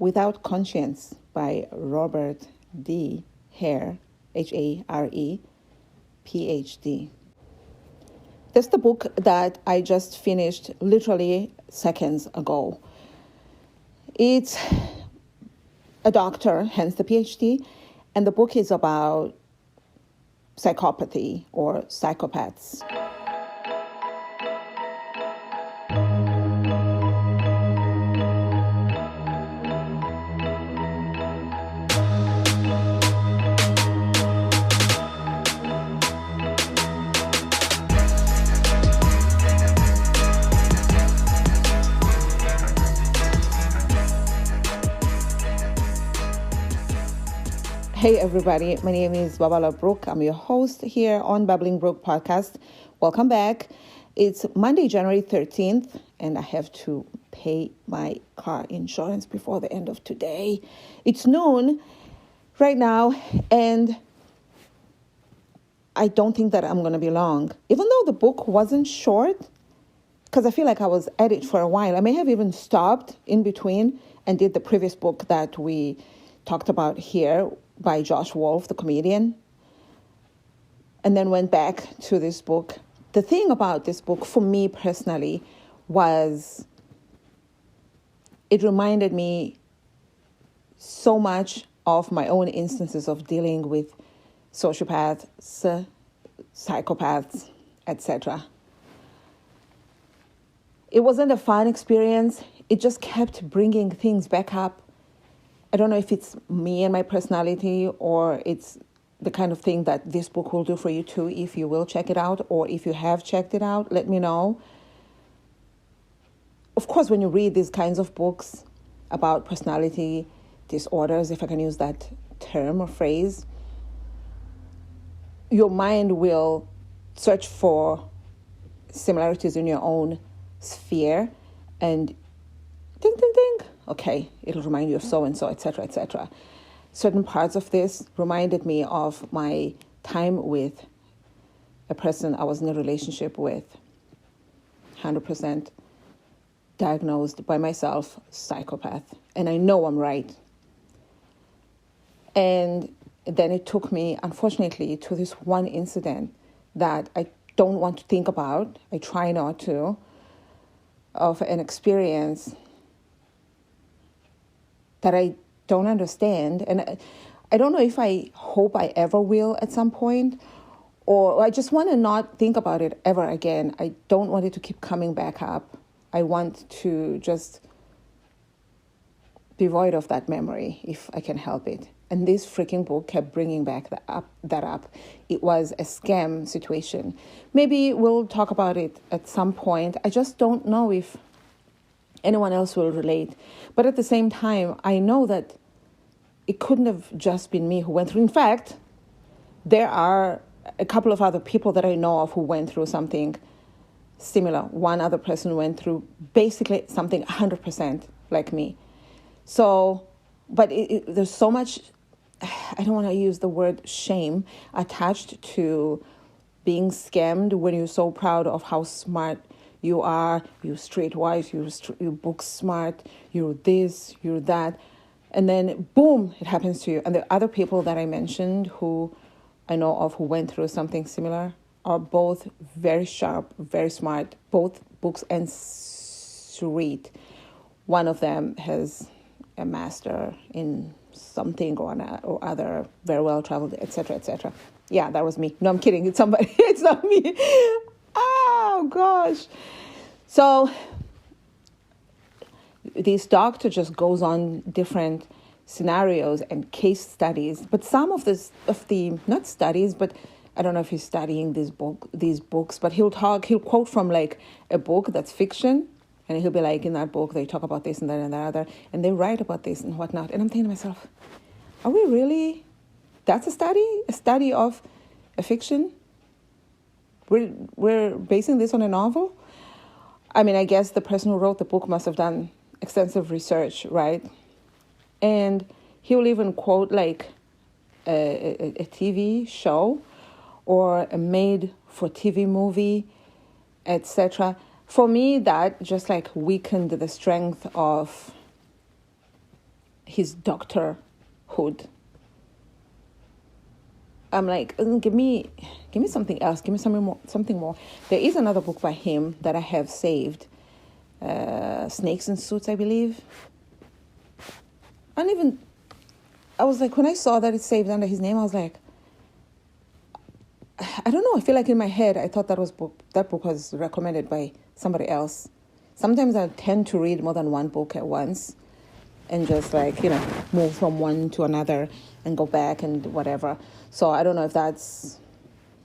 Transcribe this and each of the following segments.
Without Conscience by Robert D. Hare, Hare, PhD. That's the book that I just finished literally seconds ago. It's a doctor, hence the PhD, and the book is about psychopathy or psychopaths. Hey everybody, my name is Babala Brooke. I'm your host here on Babbling Brooke podcast. Welcome back. It's Monday, January 13th, and I have to pay my car insurance before the end of today. It's noon right now, and I don't think that I'm going to be long. Even though the book wasn't short, because I feel like I was at it for a while. I may have even stopped in between and did the previous book that we talked about here, by Josh Wolf, the comedian, and then went back to this book. The thing about this book, for me personally, was it reminded me so much of my own instances of dealing with sociopaths, psychopaths, etc. It wasn't a fun experience. It just kept bringing things back up. I don't know if it's me and my personality or it's the kind of thing that this book will do for you too, if you will check it out, or if you have checked it out, let me know. Of course, when you read these kinds of books about personality disorders, if I can use that term or phrase, your mind will search for similarities in your own sphere and ding, ding, ding. Okay, it'll remind you of so-and-so, etc., etc. Certain parts of this reminded me of my time with a person I was in a relationship with, 100% diagnosed by myself, psychopath. And I know I'm right. And then it took me, unfortunately, to this one incident that I don't want to think about, I try not to, of an experience that I don't understand. And I don't know if I hope I ever will at some point, or I just want to not think about it ever again. I don't want it to keep coming back up. I want to just be void of that memory if I can help it. And this freaking book kept bringing back that up. It was a scam situation. Maybe we'll talk about it at some point. I just don't know if anyone else will relate. But at the same time, I know that it couldn't have just been me who went through. In fact, there are a couple of other people that I know of who went through something similar. One other person went through basically something 100% like me. So, but there's so much, I don't want to use the word shame, attached to being scammed when you're so proud of how smart you are, you're streetwise, you're book smart, you're this, you're that. And then, boom, it happens to you. And the other people that I mentioned who I know of who went through something similar are both very sharp, very smart, both books and street. One of them has a master in something or other, very well traveled, etc., etc. Yeah, that was me. No, I'm kidding. It's somebody. It's not me. Oh, gosh. So this doctor just goes on different scenarios and case studies. But some of the not studies, but I don't know if he's studying these books, but he'll quote from like a book that's fiction. And he'll be like, in that book, they talk about this and that and that other. And they write about this and whatnot. And I'm thinking to myself, are we really, that's a study of a fiction? We're basing this on a novel? I mean, I guess the person who wrote the book must have done extensive research, right? And he will even quote like a TV show or a made-for-TV movie, etc. For me, that just like weakened the strength of his doctorhood. I'm like, give me something else. Give me something more. There is another book by him that I have saved, Snakes in Suits, I believe. I was like, when I saw that it's saved under his name, I was like, I don't know. I feel like in my head, I thought that book was recommended by somebody else. Sometimes I tend to read more than one book at once and just like, move from one to another and go back and whatever. So I don't know if that's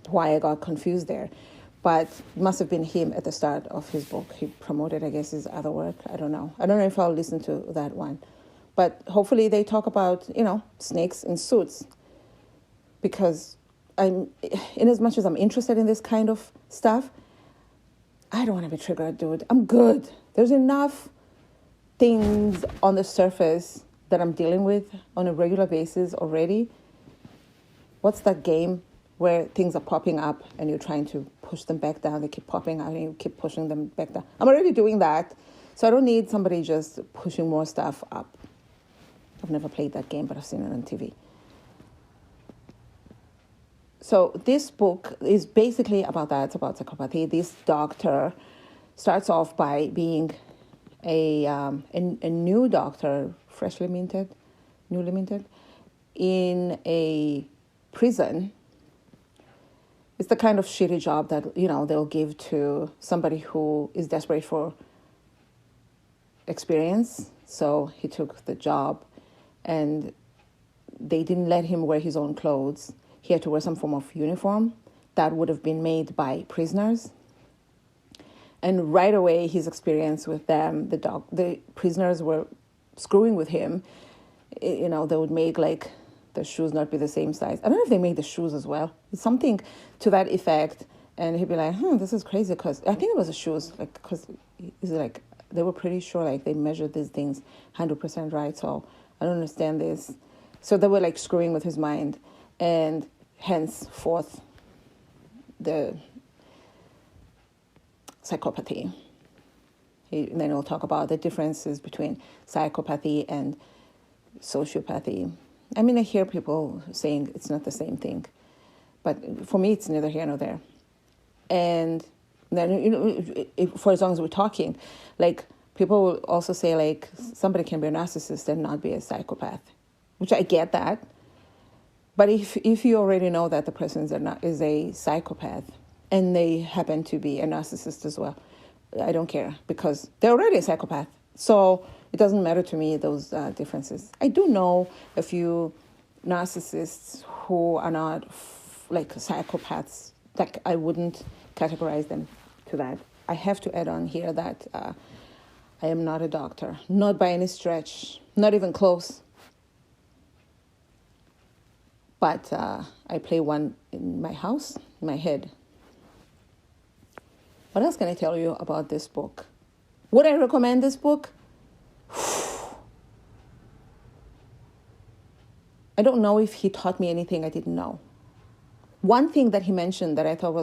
why I got confused there. But it must have been him at the start of his book. He promoted, I guess, his other work. I don't know. I don't know if I'll listen to that one. But hopefully they talk about, snakes in suits. Because in as much as I'm interested in this kind of stuff, I don't want to be triggered, dude. I'm good. There's enough things on the surface that I'm dealing with on a regular basis already. What's that game where things are popping up and you're trying to push them back down? They keep popping out and you keep pushing them back down. I'm already doing that. So I don't need somebody just pushing more stuff up. I've never played that game, but I've seen it on TV. So this book is basically about that. It's about psychopathy. This doctor starts off by being a new doctor, newly minted, in a prison. It's the kind of shitty job that, they'll give to somebody who is desperate for experience. So he took the job and they didn't let him wear his own clothes. He had to wear some form of uniform that would have been made by prisoners. And right away, his experience with them, the prisoners were screwing with him. They would make like the shoes not be the same size. I don't know if they made the shoes as well. It's something to that effect. And he'd be like, this is crazy, because I think it was the shoes, because they were pretty sure like they measured these things 100% right. So I don't understand this. So they were like screwing with his mind. And henceforth, the psychopathy. Then we'll talk about the differences between psychopathy and sociopathy. I mean, I hear people saying it's not the same thing. But for me, it's neither here nor there. And then, for as long as we're talking, like, people will also say, like, somebody can be a narcissist and not be a psychopath, which I get that. But if you already know that the person is a psychopath and they happen to be a narcissist as well, I don't care, because they're already a psychopath. So it doesn't matter to me, those differences. I do know a few narcissists who are not like psychopaths. Like, I wouldn't categorize them to that. I have to add on here that I am not a doctor, not by any stretch, not even close. But I play one in my house, in my head. What else can I tell you about this book? Would I recommend this book? I don't know if he taught me anything I didn't know. One thing that he mentioned that I thought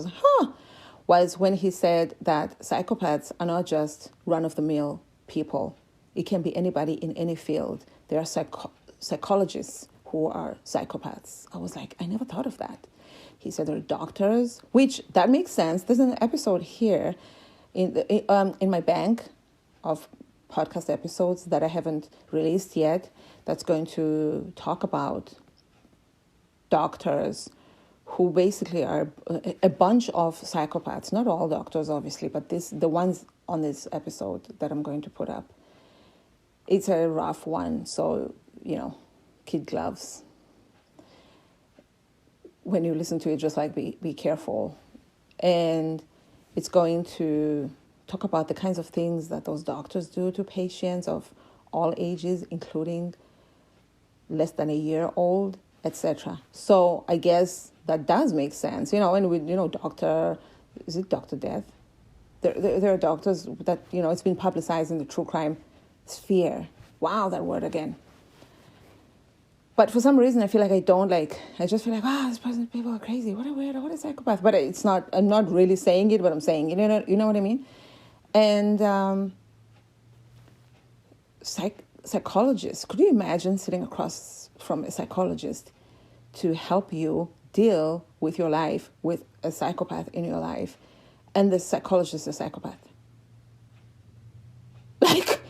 was when he said that psychopaths are not just run-of-the-mill people. It can be anybody in any field. There are psychologists who are psychopaths. I was like, I never thought of that. He said there are doctors, which that makes sense. There's an episode here in my bank of podcast episodes that I haven't released yet that's going to talk about doctors who basically are a bunch of psychopaths. Not all doctors, obviously, but the ones on this episode that I'm going to put up. It's a rough one, so, kid gloves. When you listen to it, just like be careful. And it's going to talk about the kinds of things that those doctors do to patients of all ages, including less than a year old, etc. So I guess that does make sense. And with, is it Dr. Death? There are doctors that, it's been publicized in the true crime sphere. Wow, that word again. But for some reason, I feel like I just feel like, this person, people are crazy. What a weirdo, what a psychopath. But I'm not really saying it, but I'm saying, you know what I mean? And psychologist. Could you imagine sitting across from a psychologist to help you deal with your life, with a psychopath in your life, and the psychologist is a psychopath? Like,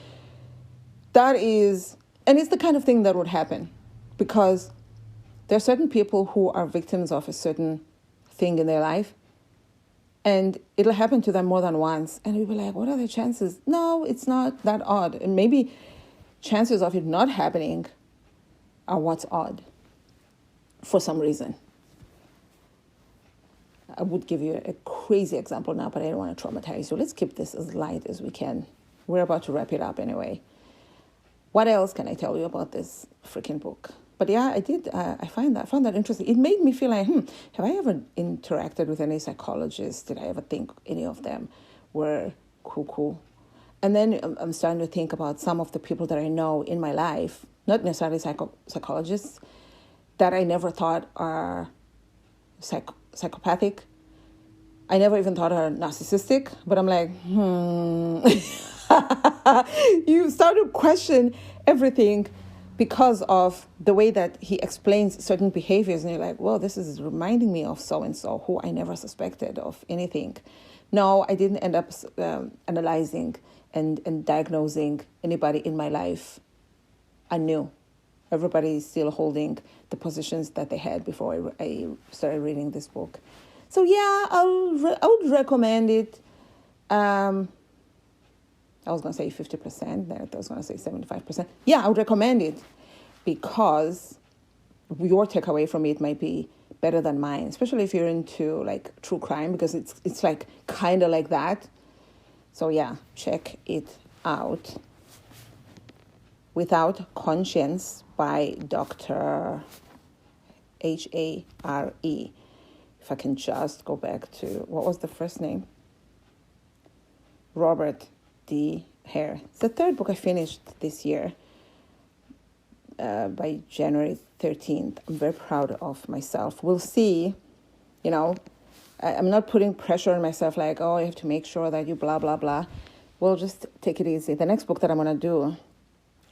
that is, and it's the kind of thing that would happen, because there are certain people who are victims of a certain thing in their life, and it'll happen to them more than once, and you'll be like, what are the chances? No, it's not that odd. And maybe chances of it not happening are what's odd for some reason. I would give you a crazy example now, but I don't want to traumatize you. Let's keep this as light as we can. We're about to wrap it up anyway. What else can I tell you about this freaking book? But yeah, I did. I found that interesting. It made me feel like, have I ever interacted with any psychologists? Did I ever think any of them were cool? And then I'm starting to think about some of the people that I know in my life, not necessarily psychologists, that I never thought are psychopathic. I never even thought are narcissistic, but I'm like, You start to question everything because of the way that he explains certain behaviors. And you're like, well, this is reminding me of so-and-so who I never suspected of anything. No, I didn't end up analyzing and diagnosing anybody in my life. I knew. Everybody is still holding the positions that they had before I started reading this book. So yeah, I would recommend it. I was going to say 50%. Then I was going to say 75%. Yeah, I would recommend it because your takeaway from it might be better than mine, especially if you're into like true crime, because it's like kind of like that. So yeah, check it out. Without Conscience by Dr. Hare. If I can just go back to, what was the first name? Robert D. Hare. It's the third book I finished this year by January 13th. I'm very proud of myself. We'll see, I'm not putting pressure on myself like, oh, you have to make sure that you blah, blah, blah. We'll just take it easy. The next book that I'm going to do,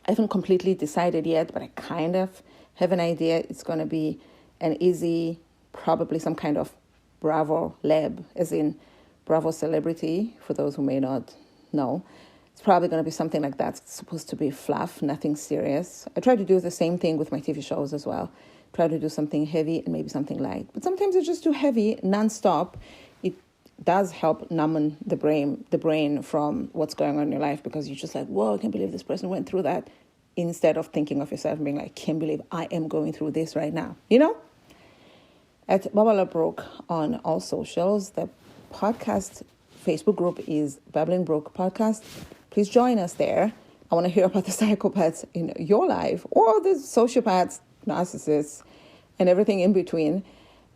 I haven't completely decided yet, but I kind of have an idea. It's going to be an easy, probably some kind of Bravo lab, as in Bravo celebrity, for those who may not know. It's probably going to be something like that. It's supposed to be fluff, nothing serious. I try to do the same thing with my TV shows as well. Try to do something heavy and maybe something light. But sometimes it's just too heavy, nonstop. It does help numb the brain from what's going on in your life, because you're just like, whoa, I can't believe this person went through that, instead of thinking of yourself and being like, can't believe I am going through this right now, At Babala Brook on all socials. The podcast Facebook group is Babbling Brook Podcast. Please join us there. I want to hear about the psychopaths in your life, or the sociopaths, narcissists, and everything in between.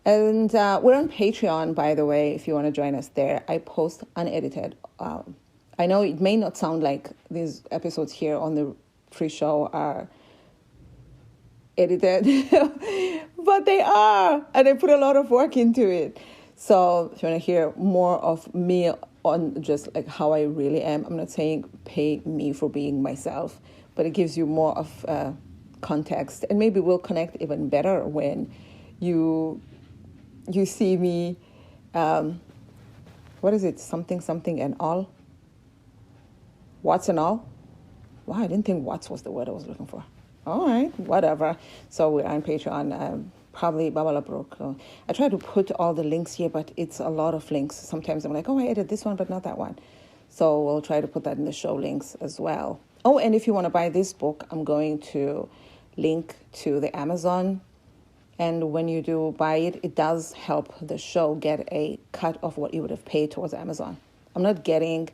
And we're on Patreon, by the way, if you want to join us there. I post unedited. I know it may not sound like these episodes here on the free show are edited, but they are, and I put a lot of work into it. So if you want to hear more of me on just like how I really am, I'm not saying pay me for being myself, but it gives you more of context, and maybe we'll connect even better when you see me. What is it? Something and all. What's and all? Wow, I didn't think what's was the word I was looking for. All right, whatever. So we're on Patreon, probably Babala Brook. I try to put all the links here, but it's a lot of links. Sometimes I'm like, oh, I edited this one, but not that one. So we'll try to put that in the show links as well. Oh, and if you want to buy this book, I'm going to link to the Amazon. And when you do buy it, it does help the show get a cut of what you would have paid towards Amazon. I'm not getting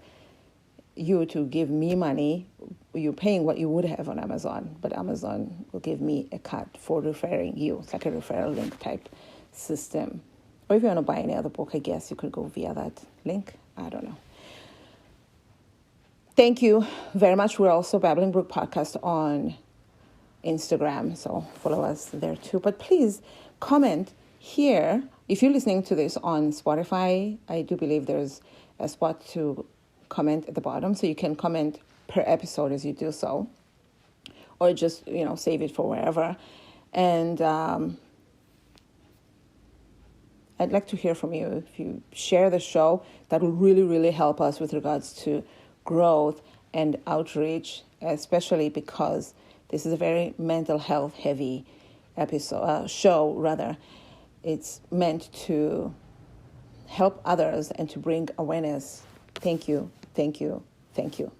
you to give me money. You're paying what you would have on Amazon, but Amazon will give me a cut for referring you. It's like a referral link type system. Or if you want to buy any other book, I guess you could go via that link. I don't know. Thank you very much. We're also Babbling Brook Podcast on Instagram, so follow us there too. But please comment here. If you're listening to this on Spotify, I do believe there's a spot to comment at the bottom, so you can comment per episode as you do so. or just, save it for wherever. And I'd like to hear from you. If you share the show, that will really, really help us with regards to growth and outreach, especially because this is a very mental health heavy show. It's meant to help others and to bring awareness. Thank you, thank you, thank you.